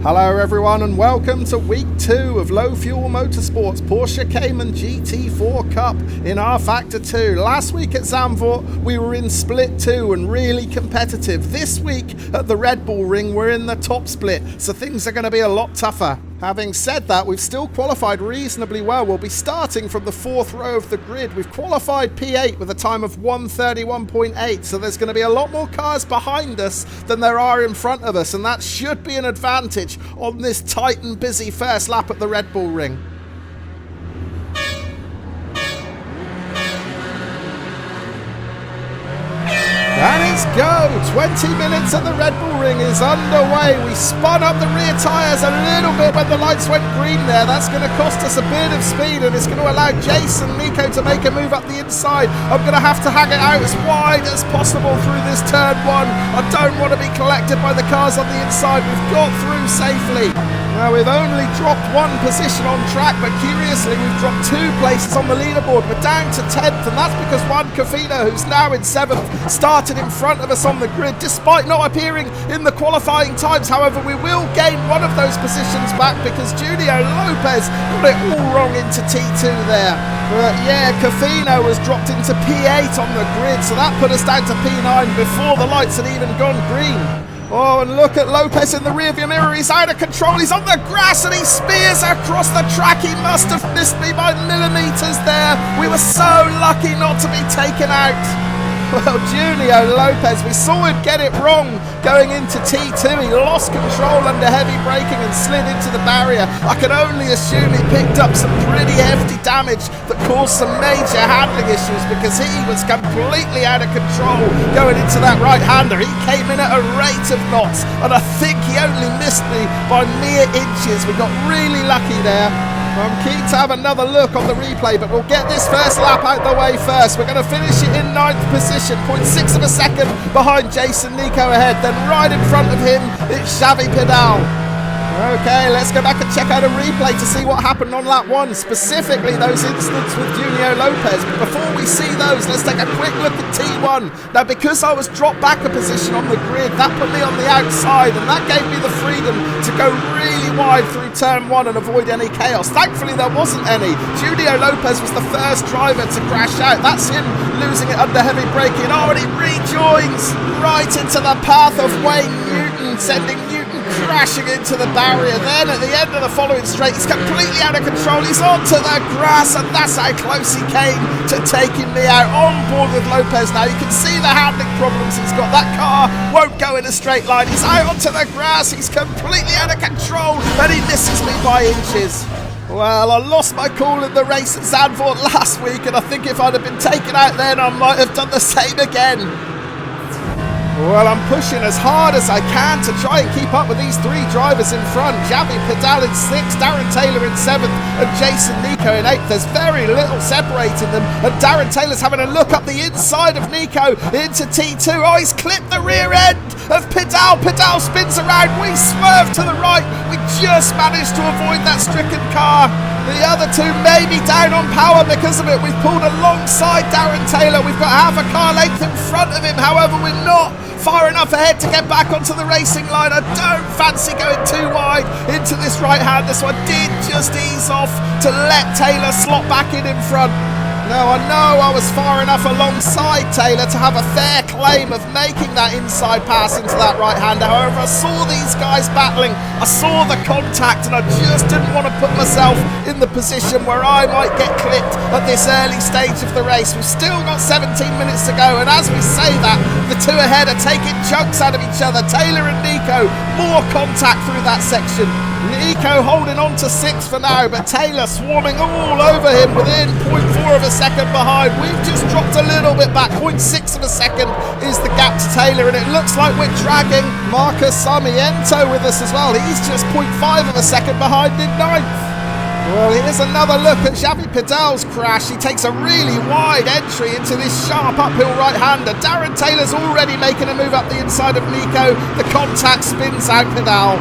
Hello everyone and welcome to week 2 of Low Fuel Motorsport's Porsche Cayman GT4 Cup in rFactor 2. Last week at Zandvoort we were in split 2 and really competitive. This week at the Red Bull Ring we're in the top split, so things are going to be a lot tougher. Having said that, we've still qualified reasonably well. We'll be starting from the 4th row of the grid. We've qualified P8 with a time of 1:31.8, so there's going to be a lot more cars behind us than there are in front of us, and that should be an advantage on this tight and busy first lap at the Red Bull Ring. And it's go! 20 minutes at the Red Bull Ring is underway. We spun up the rear tyres a little bit when the lights went green there. That's going to cost us a bit of speed, and it's going to allow Jason Nico to make a move up the inside. I'm going to have to hang it out as wide as possible through this turn 1. I don't want to be collected by the cars on the inside. We've got through safely. Now, we've only dropped 1 position on track, but curiously, we've dropped 2 places on the leaderboard. We're down to 10th, and that's because Juan Cafino, who's now in 7th, started in front of us on the grid, despite not appearing in the qualifying times. However, we will gain one of those positions back because Julio Lopez got it all wrong into T2 there. But yeah, Cafino was dropped into P8 on the grid, so that put us down to P9 before the lights had even gone green. Oh, and look at Lopez in the rearview mirror. He's out of control. He's on the grass and he spears across the track. He must have missed me by millimeters there. We were so lucky not to be taken out. Well, Julio Lopez, we saw him get it wrong going into T2. He lost control under heavy braking and slid into the barrier. I can only assume he picked up some pretty hefty damage that caused some major handling issues because he was completely out of control going into that right-hander. He came in at a rate of knots, and I think he only missed me by mere inches. We got really lucky there. I'm keen to have another look on the replay, but we'll get this first lap out the way first. We're going to finish it in 9th position, 0.6 of a second behind Jason Nico ahead. Then right in front of him, it's Xavi Pedal. Okay, let's go back and check out a replay to see what happened on lap 1, specifically those incidents with Julio Lopez. But before we see those, let's take a quick look at T1. Now, because I was dropped back a position on the grid, that put me on the outside, and that gave me the freedom to go really wide through turn 1 and avoid any chaos. Thankfully, there wasn't any. Julio Lopez was the first driver to crash out. That's him losing it under heavy braking. Oh, and he rejoins right into the path of Wayne Newton, sending Newton crashing into the barrier. Then at the end of the following straight, he's completely out of control. He's onto the grass, and that's how close he came to taking me out. On board with Lopez now. You can see the handling problems he's got. That car won't go in a straight line. He's out onto the grass. He's completely out of control, and he misses me by inches. Well, I lost my cool in the race at Zandvoort last week, and I think if I'd have been taken out then, I might have done the same again. Well, I'm pushing as hard as I can to try and keep up with these 3 drivers in front. Xavi Pedal in 6th, Darren Taylor in 7th, and Jason Nico in 8th. There's very little separating them, and Darren Taylor's having a look up the inside of Nico into T2. Oh, he's clipped the rear end of Pedal. Pedal spins around. We swerve to the right. We just managed to avoid that stricken car. The other 2 may be down on power because of it. We've pulled alongside Darren Taylor. We've got half a car length in front of him. However, we're not far enough ahead to get back onto the racing line. I don't fancy going too wide into this right-hander, so I did just ease off to let Taylor slot back in front. Now, I know I was far enough alongside Taylor to have a fair claim of making that inside pass into that right-hander. However, I saw these guys battling. I saw the contact, and I just didn't want to put myself in the position where I might get clipped at this early stage of the race. We've still got 17 minutes to go, and as we say that, the 2 ahead are taking chunks out of each other. Taylor and Nico, more contact through that section. Nico holding on to 6th for now, but Taylor swarming all over him within 0.4 of a second behind. We've just dropped a little bit back. 0.6 of a second is the gap to Taylor, and it looks like we're dragging Marcus Sarmiento with us as well. He's just 0.5 of a second behind in 9th. Well, here's another look at Xavi Pedal's crash. He takes a really wide entry into this sharp uphill right-hander. Darren Taylor's already making a move up the inside of Nico. The contact spins out Pedal.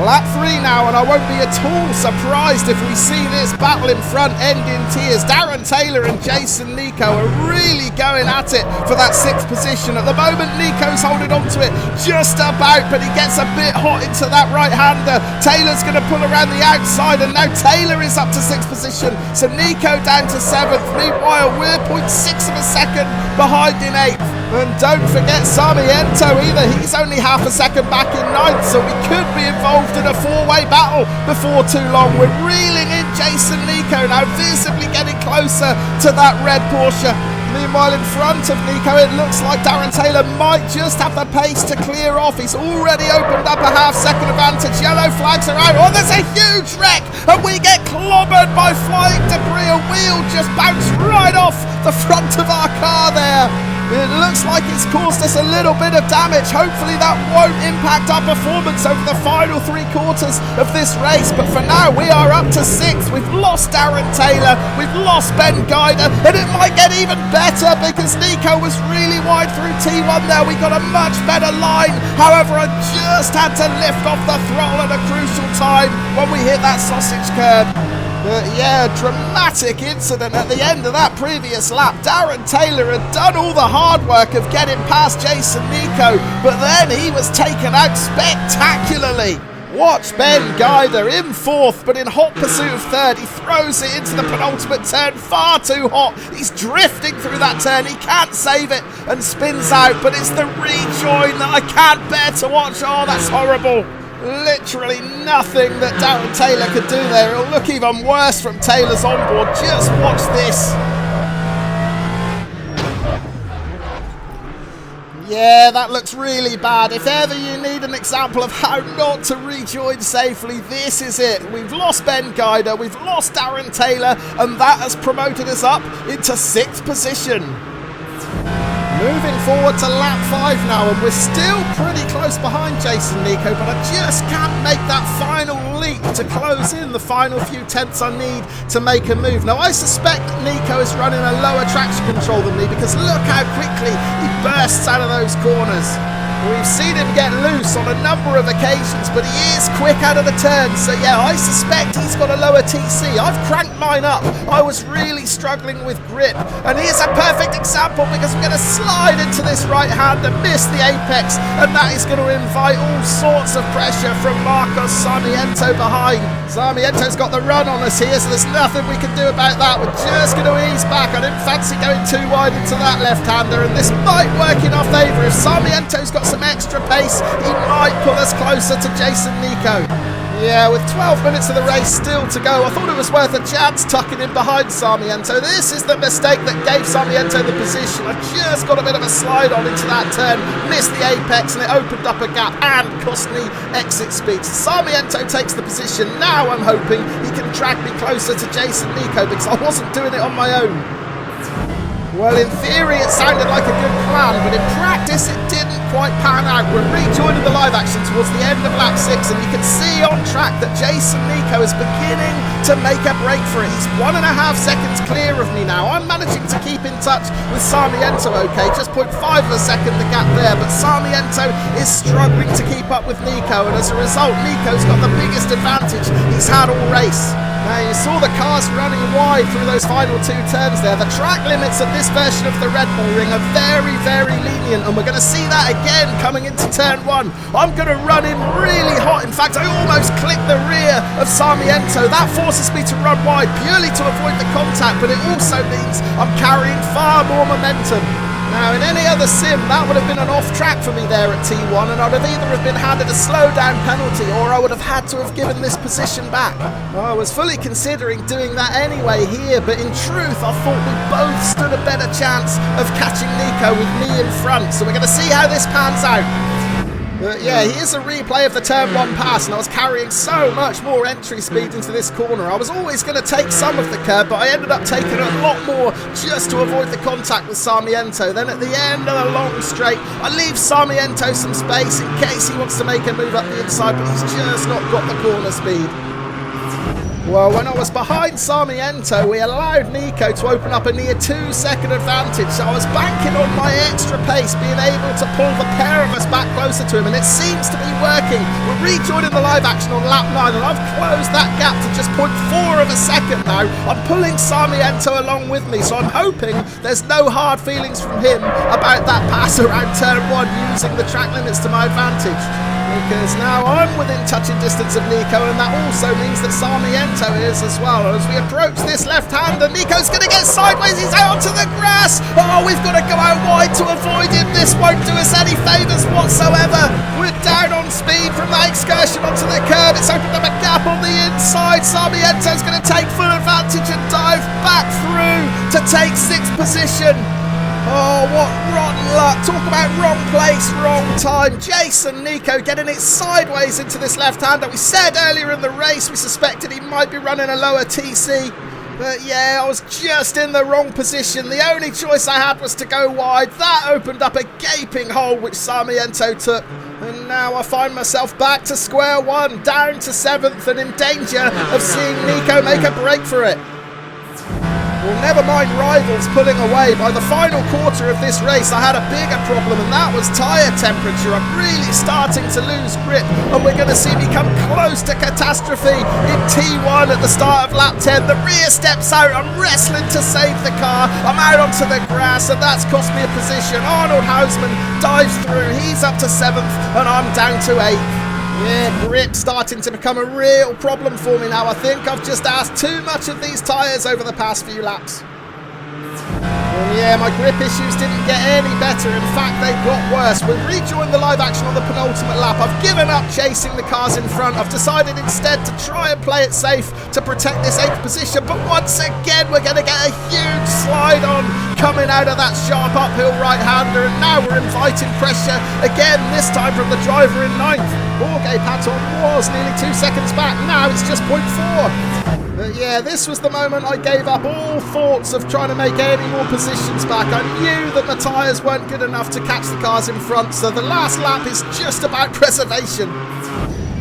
Lap 3 now, and I won't be at all surprised if we see this battle in front end in tears. Darren Taylor and Jason Nico are really going at it for that 6th position. At the moment, Nico's holding on to it just about, but he gets a bit hot into that right-hander. Taylor's going to pull around the outside, and now Taylor is up to 6th position, so Nico down to 7th. Meanwhile, we're 0.6 of a second behind in 8th. And don't forget Sarmiento either. He's only half a second back in 9th, so we could be involved in a 4-way battle before too long. We're reeling in Jason Nico now, visibly getting closer to that red Porsche. Meanwhile, in front of Nico, it looks like Darren Taylor might just have the pace to clear off. He's already opened up a half-second advantage. Yellow flags are out. Oh, there's a huge wreck, and we get clobbered by flying debris. A wheel just bounced right off the front of our car there. It looks like it's caused us a little bit of damage. Hopefully that won't impact our performance over the final 3 quarters of this race. But for now, we are up to 6th. We've lost Darren Taylor. We've lost Ben Guider. And it might get even better because Nico was really wide through T1 there. We got a much better line. However, I just had to lift off the throttle at a crucial time when we hit that sausage curb. But yeah, dramatic incident at the end of that previous lap. Darren Taylor had done all the hard work of getting past Jason Nico, but then he was taken out spectacularly. Watch Ben Guider in 4th, but in hot pursuit of 3rd. He throws it into the penultimate turn, far too hot. He's drifting through that turn. He can't save it and spins out, but it's the rejoin that I can't bear to watch. Oh, that's horrible. Literally nothing that Darren Taylor could do there. It'll look even worse from Taylor's onboard. Just watch this. Yeah, that looks really bad. If ever you need an example of how not to rejoin safely, this is it. We've lost Ben Guider, we've lost Darren Taylor, and that has promoted us up into 6th position. Moving forward to lap 5 now, and we're still pretty close behind Jason Nico, but I just can't make that final leap to close in the final few tenths I need to make a move. Now, I suspect that Nico is running a lower traction control than me because look how quickly he bursts out of those corners. We've seen him get loose on a number of occasions, but he is quick out of the turns. So yeah, I suspect he's got a lower TC. I've cranked mine up. I was really struggling with grip. And here's a perfect example because we're going to slide into this right hand and miss the apex. And that is going to invite all sorts of pressure from Marcos Sarmiento behind. Sarmiento's got the run on us here, so there's nothing we can do about that. We're just going to ease back. I didn't fancy going too wide into that left-hander, and this might work in our favour. If Sarmiento's got some extra pace, he might pull us closer to Jason Nico. Yeah, with 12 minutes of the race still to go, I thought it was worth a chance tucking in behind Sarmiento. This is the mistake that gave Sarmiento the position. I just got a bit of a slide on into that turn, missed the apex, and it opened up a gap and cost me exit speed. So Sarmiento takes the position. Now I'm hoping he can drag me closer to Jason Nico because I wasn't doing it on my own. Well, in theory, it sounded like a good plan, but in practice, it didn't quite pan out. We're rejoining the live action towards the end of lap 6, and you can see on track that Jason Nico is beginning to make a break for it. He's 1.5 seconds clear of me now. I'm managing to keep in touch with Sarmiento, okay, just 0.5 of a second the gap there, but Sarmiento is struggling to keep up with Nico, and as a result, Nico's got the biggest advantage he's had all race. Now, you saw the cars running wide through those final 2 turns there. The track limits of this version of the Red Bull Ring are very, very lenient, and we're going to see that again coming into turn 1. I'm going to run in really hot. In fact, I almost clipped the rear of Sarmiento. That forces me to run wide purely to avoid the contact, but it also means I'm carrying far more momentum. Now, in any other sim, that would have been an off-track for me there at T1, and I'd have either have been handed a slow-down penalty or I would have had to have given this position back. I was fully considering doing that anyway here, but in truth, I thought we both stood a better chance of catching Nico with me in front, so we're going to see how this pans out. Yeah, here's a replay of the turn 1 pass, and I was carrying so much more entry speed into this corner. I was always going to take some of the curb, but I ended up taking a lot more just to avoid the contact with Sarmiento. Then at the end of the long straight, I leave Sarmiento some space in case he wants to make a move up the inside, but he's just not got the corner speed. Well, when I was behind Sarmiento, we allowed Nico to open up a near 2-second advantage, so I was banking on my extra pace being able to pull the pair of us back closer to him, and it seems to be working. We're rejoining the live action on lap 9, and I've closed that gap to just 0.4 of a second now. I'm pulling Sarmiento along with me, so I'm hoping there's no hard feelings from him about that pass around turn 1 using the track limits to my advantage. Because now I'm within touching distance of Nico, and that also means that Sarmiento is as well. As we approach this left-hander, Nico's going to get sideways, he's out onto the grass. Oh, we've got to go out wide to avoid him. This won't do us any favours whatsoever. We're down on speed from that excursion onto the curb. It's opened up a gap on the inside. Sarmiento's going to take full advantage and dive back through to take 6th position. Oh, what rotten luck. Talk about wrong place, wrong time. Jason Nico getting it sideways into this left-hander. We said earlier in the race we suspected he might be running a lower TC. But yeah, I was just in the wrong position. The only choice I had was to go wide. That opened up a gaping hole which Sarmiento took. And now I find myself back to square one, down to 7th and in danger of seeing Nico make a break for it. Well, never mind rivals pulling away. By the final quarter of this race, I had a bigger problem, and that was tyre temperature. I'm really starting to lose grip, and we're going to see me come close to catastrophe in T1 at the start of lap 10. The rear steps out. I'm wrestling to save the car. I'm out onto the grass, and that's cost me a position. Arnold Hausmann dives through. He's up to 7th, and I'm down to 8th. Yeah, grip starting to become a real problem for me now. I think I've just asked too much of these tyres over the past few laps. And yeah, my grip issues didn't get any better. In fact, they got worse. We've rejoined the live action on the penultimate lap. I've given up chasing the cars in front. I've decided instead to try and play it safe to protect this 8th position. But once again, we're going to get a huge slide on coming out of that sharp uphill right-hander. And now we're inviting pressure again, this time from the driver in 9th. Jorge Patton was nearly 2 seconds back. Now it's just 0.4. But yeah, this was the moment I gave up all thoughts of trying to make any more positions back. I knew that the tyres weren't good enough to catch the cars in front, so the last lap is just about preservation.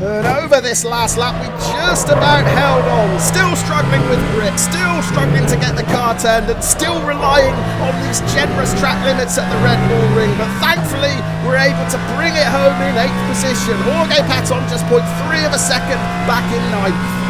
And over this last lap, we just about held on. Still struggling with grip, still struggling to get the car turned, and still relying on these generous track limits at the Red Bull Ring. But thankfully, we're able to bring it home in 8th position. Jorge Patton just 0.3 of a second back in 9th.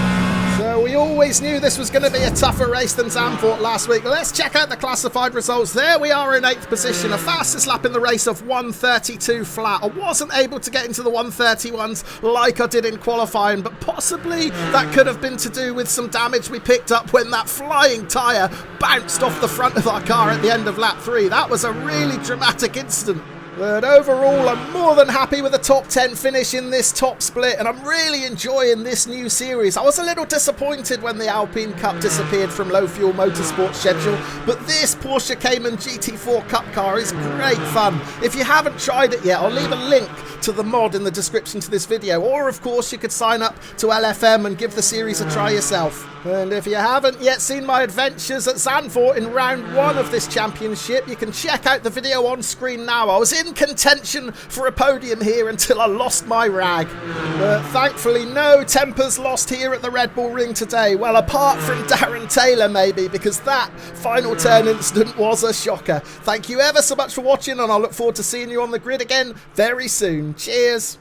So we always knew this was going to be a tougher race than Zandvoort last week. Let's check out the classified results. There we are in 8th position, a fastest lap in the race of 1:32 flat. I wasn't able to get into the 1:31s like I did in qualifying, but possibly that could have been to do with some damage we picked up when that flying tyre bounced off the front of our car at the end of lap 3. That was a really dramatic incident. But overall, I'm more than happy with the top 10 finish in this top split, and I'm really enjoying this new series. I was a little disappointed when the Alpine Cup disappeared from low-fuel motorsport schedule, but this Porsche Cayman GT4 Cup car is great fun. If you haven't tried it yet, I'll leave a link to the mod in the description to this video, or of course you could sign up to LFM and give the series a try yourself. And if you haven't yet seen my adventures at Zandvoort in round 1 of this championship, you can check out the video on screen now. I was in contention for a podium here until I lost my rag. But thankfully no tempers lost here at the Red Bull Ring today. Well, apart from Darren Taylor maybe, because that final turn incident was a shocker. Thank you ever so much for watching, and I look forward to seeing you on the grid again very soon. Cheers.